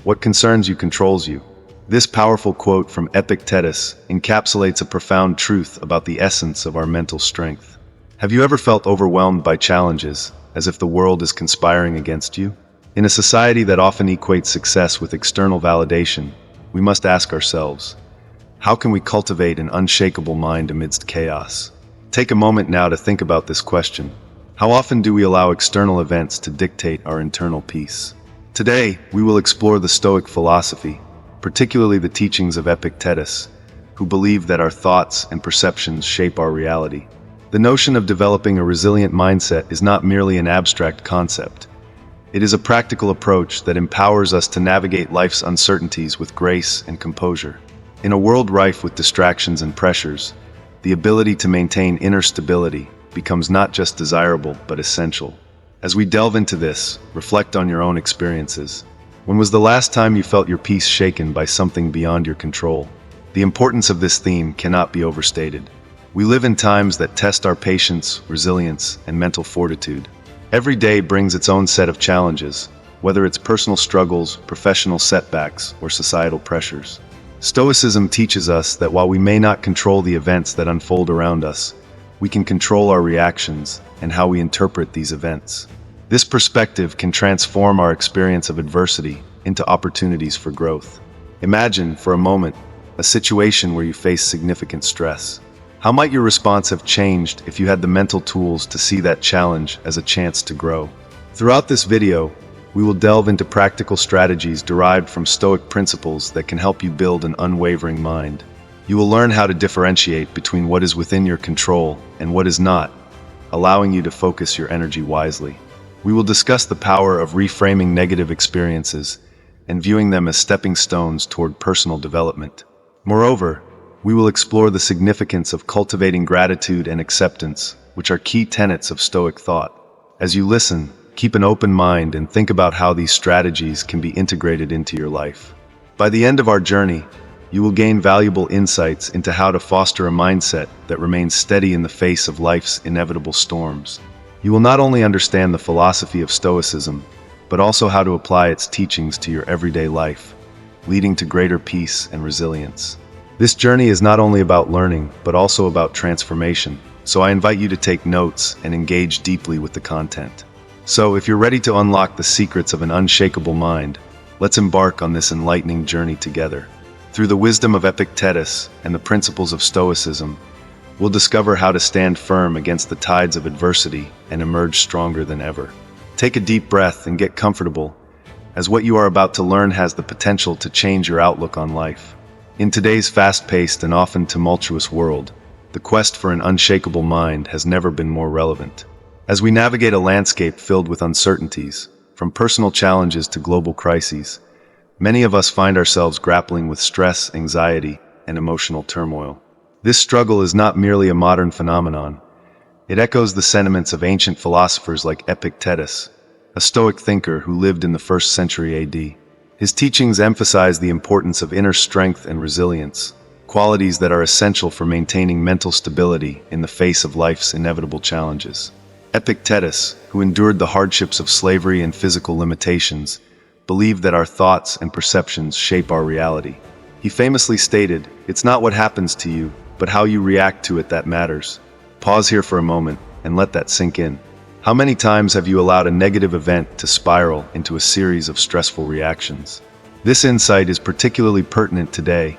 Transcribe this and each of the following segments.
What concerns you controls you. This powerful quote from Epictetus encapsulates a profound truth about the essence of our mental strength. Have you ever felt overwhelmed by challenges, as if the world is conspiring against you? In a society that often equates success with external validation, we must ask ourselves, how can we cultivate an unshakable mind amidst chaos? Take a moment now to think about this question. How often do we allow external events to dictate our internal peace? Today, we will explore the Stoic philosophy, particularly the teachings of Epictetus, who believed that our thoughts and perceptions shape our reality. The notion of developing a resilient mindset is not merely an abstract concept. It is a practical approach that empowers us to navigate life's uncertainties with grace and composure. In a world rife with distractions and pressures, the ability to maintain inner stability becomes not just desirable but essential. As we delve into this, reflect on your own experiences. When was the last time you felt your peace shaken by something beyond your control? The importance of this theme cannot be overstated. We live in times that test our patience, resilience, and mental fortitude. Every day brings its own set of challenges, whether it's personal struggles, professional setbacks, or societal pressures. Stoicism teaches us that while we may not control the events that unfold around us, we can control our reactions and how we interpret these events. This perspective can transform our experience of adversity into opportunities for growth. Imagine, for a moment, a situation where you face significant stress. How might your response have changed if you had the mental tools to see that challenge as a chance to grow? Throughout this video, we will delve into practical strategies derived from Stoic principles that can help you build an unwavering mind. You will learn how to differentiate between what is within your control and what is not, allowing you to focus your energy wisely. We will discuss the power of reframing negative experiences and viewing them as stepping stones toward personal development. Moreover, we will explore the significance of cultivating gratitude and acceptance, which are key tenets of Stoic thought. As you listen, keep an open mind and think about how these strategies can be integrated into your life. By the end of our journey, you will gain valuable insights into how to foster a mindset that remains steady in the face of life's inevitable storms. You will not only understand the philosophy of Stoicism, but also how to apply its teachings to your everyday life, leading to greater peace and resilience. This journey is not only about learning, but also about transformation, so I invite you to take notes and engage deeply with the content. So, if you're ready to unlock the secrets of an unshakable mind, let's embark on this enlightening journey together. Through the wisdom of Epictetus and the principles of Stoicism, we'll discover how to stand firm against the tides of adversity and emerge stronger than ever. Take a deep breath and get comfortable, as what you are about to learn has the potential to change your outlook on life. In today's fast-paced and often tumultuous world, the quest for an unshakable mind has never been more relevant. As we navigate a landscape filled with uncertainties, from personal challenges to global crises, many of us find ourselves grappling with stress, anxiety, and emotional turmoil. This struggle is not merely a modern phenomenon. It echoes the sentiments of ancient philosophers like Epictetus, a Stoic thinker who lived in the 1st century AD. His teachings emphasize the importance of inner strength and resilience, qualities that are essential for maintaining mental stability in the face of life's inevitable challenges. Epictetus, who endured the hardships of slavery and physical limitations, believed that our thoughts and perceptions shape our reality. He famously stated, "It's not what happens to you, but how you react to it that matters." Pause here for a moment and let that sink in. How many times have you allowed a negative event to spiral into a series of stressful reactions? This insight is particularly pertinent today,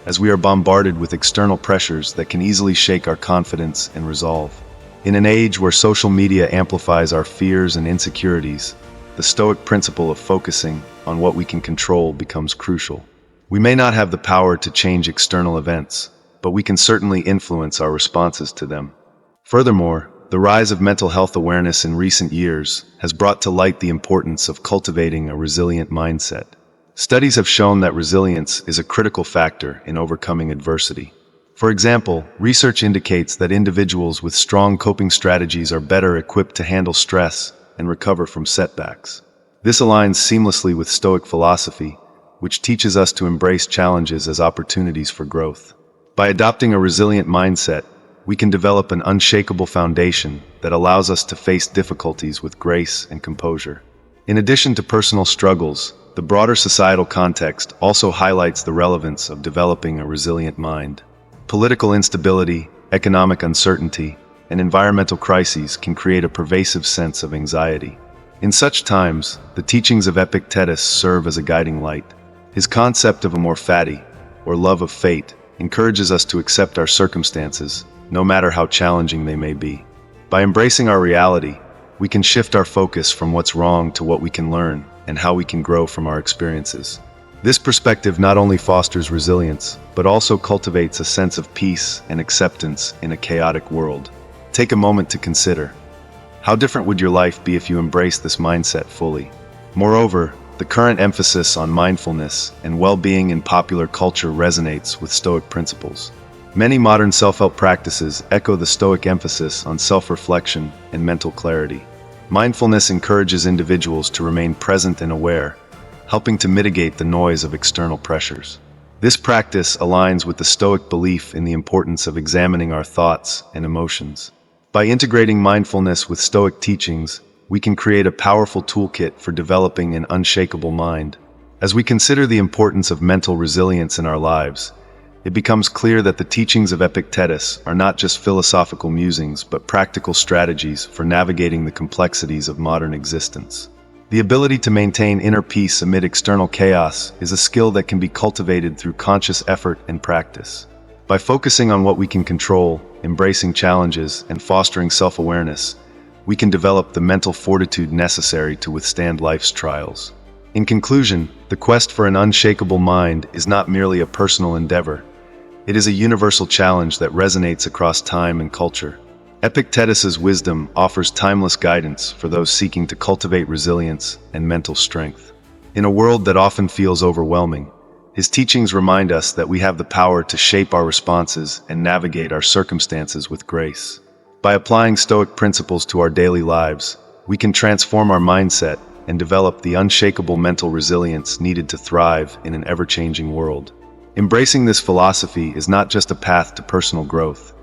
as we are bombarded with external pressures that can easily shake our confidence and resolve. In an age where social media amplifies our fears and insecurities, the Stoic principle of focusing on what we can control becomes crucial. We may not have the power to change external events, but we can certainly influence our responses to them. Furthermore, the rise of mental health awareness in recent years has brought to light the importance of cultivating a resilient mindset. Studies have shown that resilience is a critical factor in overcoming adversity. For example, research indicates that individuals with strong coping strategies are better equipped to handle stress and recover from setbacks. This aligns seamlessly with Stoic philosophy, which teaches us to embrace challenges as opportunities for growth. By adopting a resilient mindset, we can develop an unshakable foundation that allows us to face difficulties with grace and composure. In addition to personal struggles, the broader societal context also highlights the relevance of developing a resilient mind. Political instability, economic uncertainty, and environmental crises can create a pervasive sense of anxiety. In such times, the teachings of Epictetus serve as a guiding light. His concept of amor fati, or love of fate, encourages us to accept our circumstances, no matter how challenging they may be. By embracing our reality, we can shift our focus from what's wrong to what we can learn and how we can grow from our experiences. This perspective not only fosters resilience, but also cultivates a sense of peace and acceptance in a chaotic world. Take a moment to consider, how different would your life be if you embraced this mindset fully? Moreover, the current emphasis on mindfulness and well-being in popular culture resonates with Stoic principles. Many modern self-help practices echo the Stoic emphasis on self-reflection and mental clarity. Mindfulness encourages individuals to remain present and aware, helping to mitigate the noise of external pressures. This practice aligns with the Stoic belief in the importance of examining our thoughts and emotions. By integrating mindfulness with Stoic teachings, we can create a powerful toolkit for developing an unshakable mind. As we consider the importance of mental resilience in our lives, it becomes clear that the teachings of Epictetus are not just philosophical musings, but practical strategies for navigating the complexities of modern existence. The ability to maintain inner peace amid external chaos is a skill that can be cultivated through conscious effort and practice. By focusing on what we can control, embracing challenges, and fostering self-awareness, we can develop the mental fortitude necessary to withstand life's trials. In conclusion, the quest for an unshakable mind is not merely a personal endeavor. It is a universal challenge that resonates across time and culture. Epictetus's wisdom offers timeless guidance for those seeking to cultivate resilience and mental strength. In a world that often feels overwhelming, his teachings remind us that we have the power to shape our responses and navigate our circumstances with grace. By applying Stoic principles to our daily lives, we can transform our mindset and develop the unshakable mental resilience needed to thrive in an ever-changing world. Embracing this philosophy is not just a path to personal growth.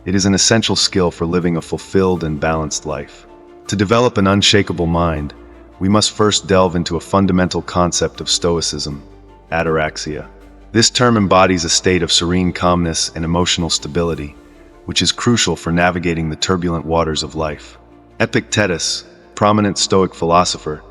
It is an essential skill for living a fulfilled and balanced life. To develop an unshakable mind, we must first delve into a fundamental concept of Stoicism, ataraxia. This term embodies a state of serene calmness and emotional stability, which is crucial for navigating the turbulent waters of life. Epictetus, prominent Stoic philosopher,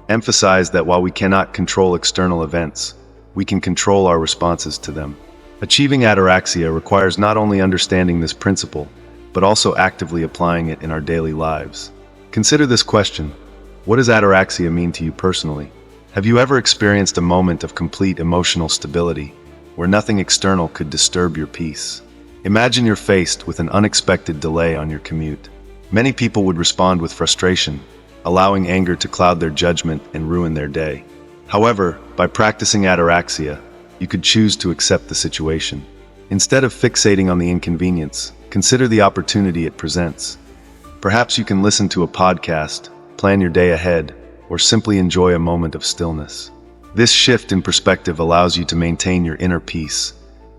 emphasized that while we cannot control external events, we can control our responses to them. Achieving ataraxia requires not only understanding this principle, but also actively applying it in our daily lives. Consider this question: what does ataraxia mean to you personally? Have you ever experienced a moment of complete emotional stability, where nothing external could disturb your peace? Imagine you're faced with an unexpected delay on your commute. Many people would respond with frustration, allowing anger to cloud their judgment and ruin their day. However, by practicing ataraxia, you could choose to accept the situation. Instead of fixating on the inconvenience, consider the opportunity it presents. Perhaps you can listen to a podcast, plan your day ahead, or simply enjoy a moment of stillness. This shift in perspective allows you to maintain your inner peace,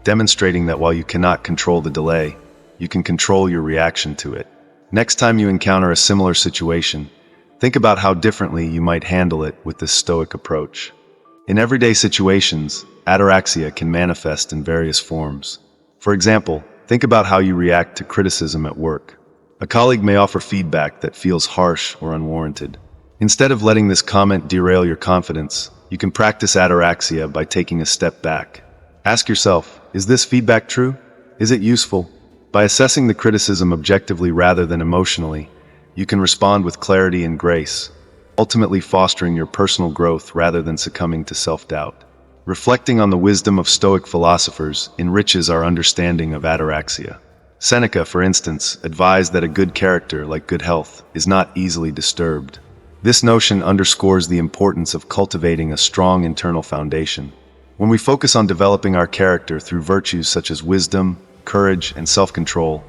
demonstrating that while you cannot control the delay, you can control your reaction to it. Next time you encounter a similar situation, think about how differently you might handle it with this Stoic approach. In everyday situations, ataraxia can manifest in various forms. For example, think about how you react to criticism at work. A colleague may offer feedback that feels harsh or unwarranted. Instead of letting this comment derail your confidence, you can practice ataraxia by taking a step back. Ask yourself, is this feedback true? Is it useful? By assessing the criticism objectively rather than emotionally, you can respond with clarity and grace, ultimately fostering your personal growth rather than succumbing to self-doubt. Reflecting on the wisdom of Stoic philosophers enriches our understanding of ataraxia. Seneca, for instance, advised that a good character, like good health, is not easily disturbed. This notion underscores the importance of cultivating a strong internal foundation. When we focus on developing our character through virtues such as wisdom, courage, and self-control,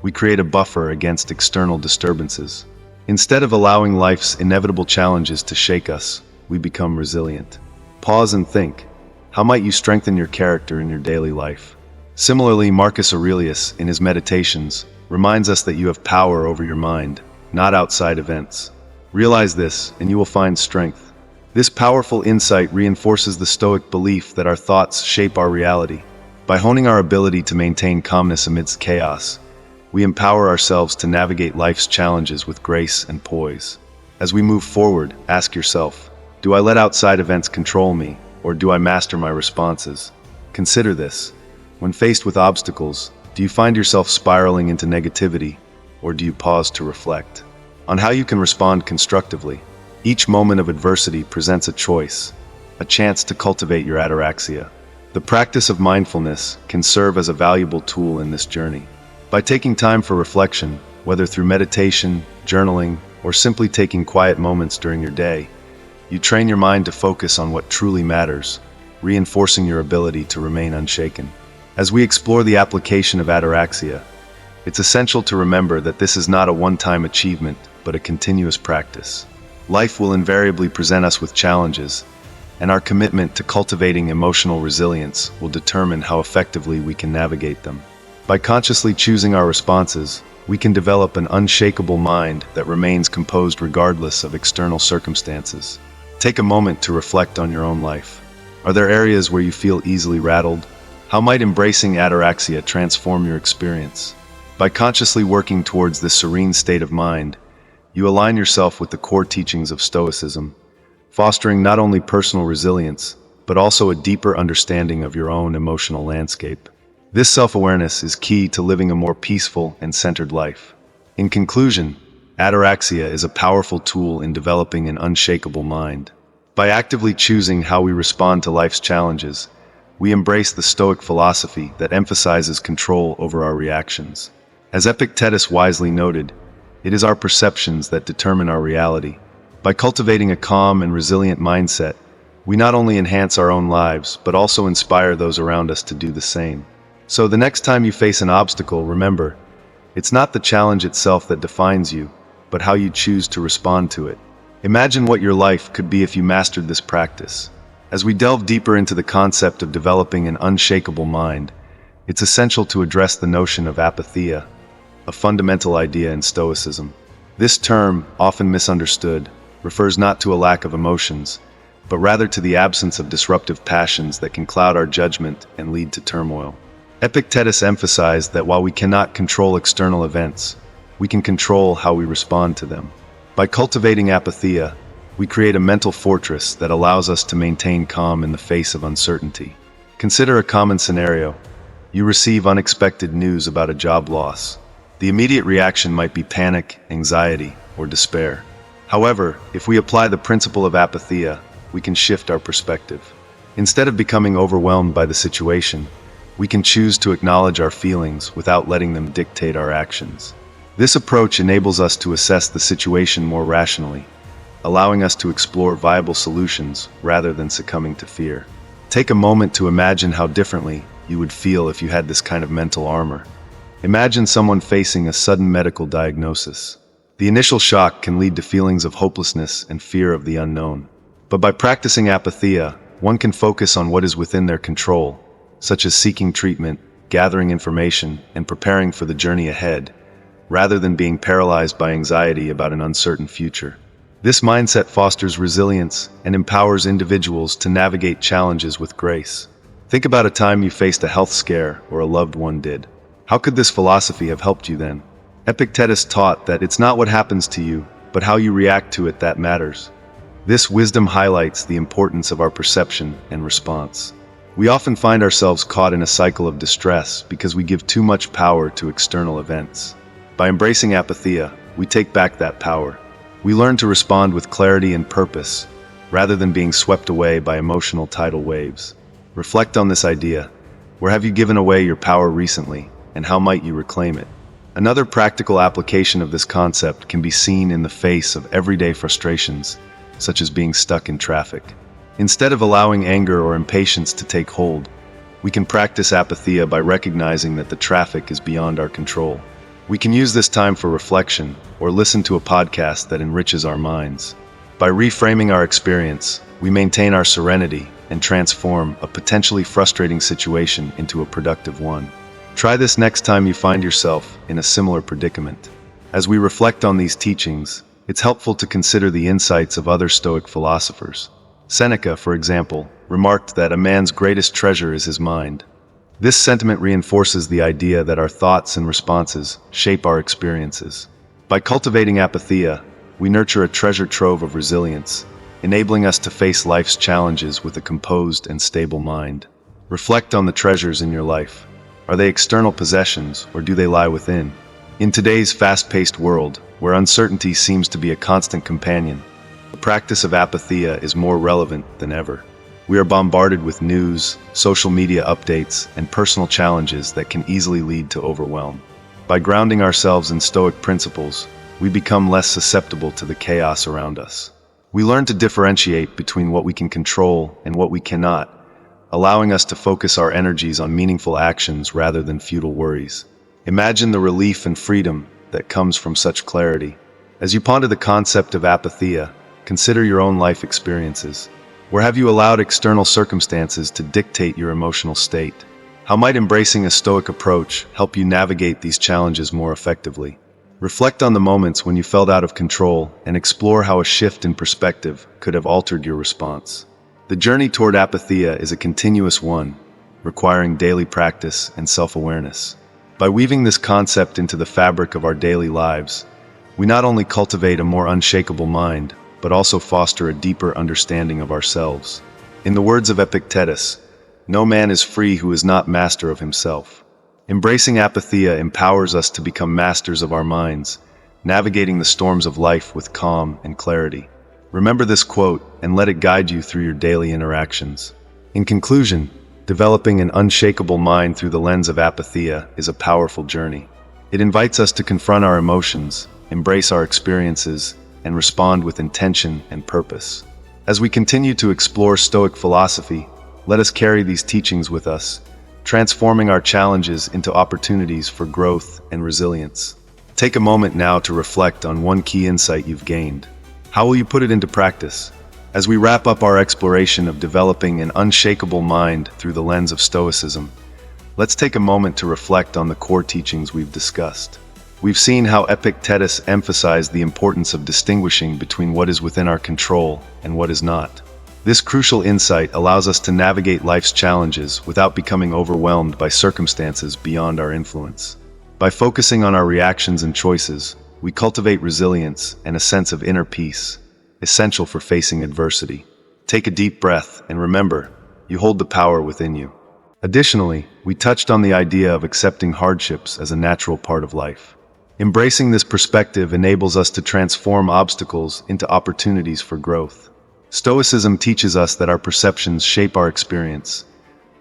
we create a buffer against external disturbances. Instead of allowing life's inevitable challenges to shake us, we become resilient. Pause and think. How might you strengthen your character in your daily life? Similarly, Marcus Aurelius, in his Meditations, reminds us that you have power over your mind, not outside events. Realize this, and you will find strength. This powerful insight reinforces the Stoic belief that our thoughts shape our reality. By honing our ability to maintain calmness amidst chaos, we empower ourselves to navigate life's challenges with grace and poise. As we move forward, ask yourself, do I let outside events control me, or do I master my responses? Consider this. When faced with obstacles, do you find yourself spiraling into negativity, or do you pause to reflect on how you can respond constructively? Each moment of adversity presents a choice, a chance to cultivate your ataraxia. The practice of mindfulness can serve as a valuable tool in this journey. By taking time for reflection, whether through meditation, journaling, or simply taking quiet moments during your day, you train your mind to focus on what truly matters, reinforcing your ability to remain unshaken. As we explore the application of ataraxia, it's essential to remember that this is not a one-time achievement, but a continuous practice. Life will invariably present us with challenges, and our commitment to cultivating emotional resilience will determine how effectively we can navigate them. By consciously choosing our responses, we can develop an unshakable mind that remains composed regardless of external circumstances. Take a moment to reflect on your own life. Are there areas where you feel easily rattled? How might embracing ataraxia transform your experience? By consciously working towards this serene state of mind, you align yourself with the core teachings of Stoicism, fostering not only personal resilience, but also a deeper understanding of your own emotional landscape. This self-awareness is key to living a more peaceful and centered life. In conclusion, ataraxia is a powerful tool in developing an unshakable mind. By actively choosing how we respond to life's challenges, we embrace the Stoic philosophy that emphasizes control over our reactions. As Epictetus wisely noted, it is our perceptions that determine our reality. By cultivating a calm and resilient mindset, we not only enhance our own lives, but also inspire those around us to do the same. So the next time you face an obstacle, remember, it's not the challenge itself that defines you, but how you choose to respond to it. Imagine what your life could be if you mastered this practice. As we delve deeper into the concept of developing an unshakable mind, it's essential to address the notion of apatheia, a fundamental idea in Stoicism. This term, often misunderstood, refers not to a lack of emotions, but rather to the absence of disruptive passions that can cloud our judgment and lead to turmoil. Epictetus emphasized that while we cannot control external events, we can control how we respond to them. By cultivating apatheia, we create a mental fortress that allows us to maintain calm in the face of uncertainty. Consider a common scenario. You receive unexpected news about a job loss. The immediate reaction might be panic, anxiety, or despair. However, if we apply the principle of apatheia, we can shift our perspective. Instead of becoming overwhelmed by the situation, we can choose to acknowledge our feelings without letting them dictate our actions. This approach enables us to assess the situation more rationally, allowing us to explore viable solutions rather than succumbing to fear. Take a moment to imagine how differently you would feel if you had this kind of mental armor. Imagine someone facing a sudden medical diagnosis. The initial shock can lead to feelings of hopelessness and fear of the unknown. But by practicing apatheia, one can focus on what is within their control, such as seeking treatment, gathering information, and preparing for the journey ahead, rather than being paralyzed by anxiety about an uncertain future. This mindset fosters resilience and empowers individuals to navigate challenges with grace. Think about a time you faced a health scare or a loved one did. How could this philosophy have helped you then? Epictetus taught that it's not what happens to you, but how you react to it that matters. This wisdom highlights the importance of our perception and response. We often find ourselves caught in a cycle of distress because we give too much power to external events. By embracing apatheia, we take back that power. We learn to respond with clarity and purpose, rather than being swept away by emotional tidal waves. Reflect on this idea. Where have you given away your power recently, and how might you reclaim it? Another practical application of this concept can be seen in the face of everyday frustrations, such as being stuck in traffic. Instead of allowing anger or impatience to take hold, we can practice apatheia by recognizing that the traffic is beyond our control. We can use this time for reflection or listen to a podcast that enriches our minds. By reframing our experience, we maintain our serenity and transform a potentially frustrating situation into a productive one. Try this next time you find yourself in a similar predicament. As we reflect on these teachings, it's helpful to consider the insights of other Stoic philosophers. Seneca, for example, remarked that a man's greatest treasure is his mind. This sentiment reinforces the idea that our thoughts and responses shape our experiences. By cultivating apatheia, we nurture a treasure trove of resilience, enabling us to face life's challenges with a composed and stable mind. Reflect on the treasures in your life. Are they external possessions, or do they lie within? In today's fast-paced world, where uncertainty seems to be a constant companion, the practice of apatheia is more relevant than ever. We are bombarded with news, social media updates, and personal challenges that can easily lead to overwhelm. By grounding ourselves in Stoic principles, we become less susceptible to the chaos around us. We learn to differentiate between what we can control and what we cannot, allowing us to focus our energies on meaningful actions rather than futile worries. Imagine the relief and freedom that comes from such clarity. As you ponder the concept of apatheia, consider your own life experiences. Where have you allowed external circumstances to dictate your emotional state? How might embracing a Stoic approach help you navigate these challenges more effectively? Reflect on the moments when you felt out of control and explore how a shift in perspective could have altered your response. The journey toward apatheia is a continuous one, requiring daily practice and self-awareness. By weaving this concept into the fabric of our daily lives, we not only cultivate a more unshakable mind, but also foster a deeper understanding of ourselves. In the words of Epictetus, "No man is free who is not master of himself." Embracing apatheia empowers us to become masters of our minds, navigating the storms of life with calm and clarity. Remember this quote and let it guide you through your daily interactions. In conclusion, developing an unshakable mind through the lens of apatheia is a powerful journey. It invites us to confront our emotions, embrace our experiences, and respond with intention and purpose. As we continue to explore Stoic philosophy, let us carry these teachings with us, transforming our challenges into opportunities for growth and resilience. Take a moment now to reflect on one key insight you've gained. How will you put it into practice? As we wrap up our exploration of developing an unshakable mind through the lens of Stoicism, let's take a moment to reflect on the core teachings we've discussed. We've seen how Epictetus emphasized the importance of distinguishing between what is within our control and what is not. This crucial insight allows us to navigate life's challenges without becoming overwhelmed by circumstances beyond our influence. By focusing on our reactions and choices, we cultivate resilience and a sense of inner peace, essential for facing adversity. Take a deep breath and remember, you hold the power within you. Additionally, we touched on the idea of accepting hardships as a natural part of life. Embracing this perspective enables us to transform obstacles into opportunities for growth. Stoicism teaches us that our perceptions shape our experience.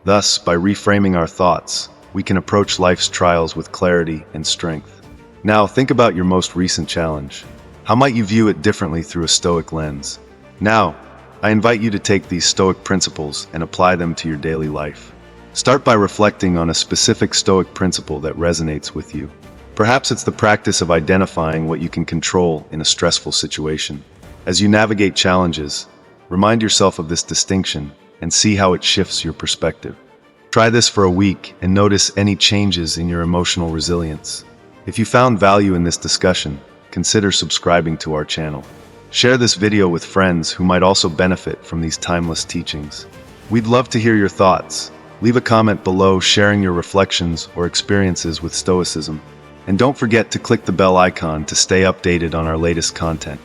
Thus, by reframing our thoughts, we can approach life's trials with clarity and strength. Now, think about your most recent challenge. How might you view it differently through a Stoic lens? Now, I invite you to take these Stoic principles and apply them to your daily life. Start by reflecting on a specific Stoic principle that resonates with you. Perhaps it's the practice of identifying what you can control in a stressful situation. As you navigate challenges, remind yourself of this distinction and see how it shifts your perspective. Try this for a week and notice any changes in your emotional resilience. If you found value in this discussion, consider subscribing to our channel. Share this video with friends who might also benefit from these timeless teachings. We'd love to hear your thoughts. Leave a comment below sharing your reflections or experiences with Stoicism. And don't forget to click the bell icon to stay updated on our latest content.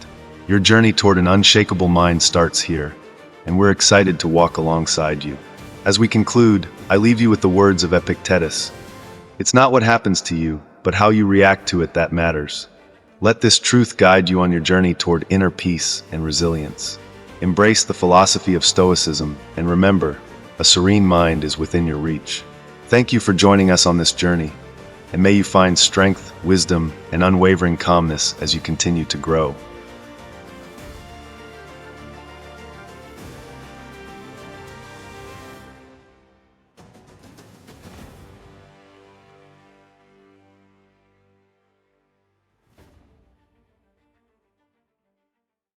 Your journey toward an unshakable mind starts here, and we're excited to walk alongside you. As we conclude, I leave you with the words of Epictetus. It's not what happens to you, but how you react to it that matters. Let this truth guide you on your journey toward inner peace and resilience. Embrace the philosophy of Stoicism, and remember, a serene mind is within your reach. Thank you for joining us on this journey, and may you find strength, wisdom, and unwavering calmness as you continue to grow.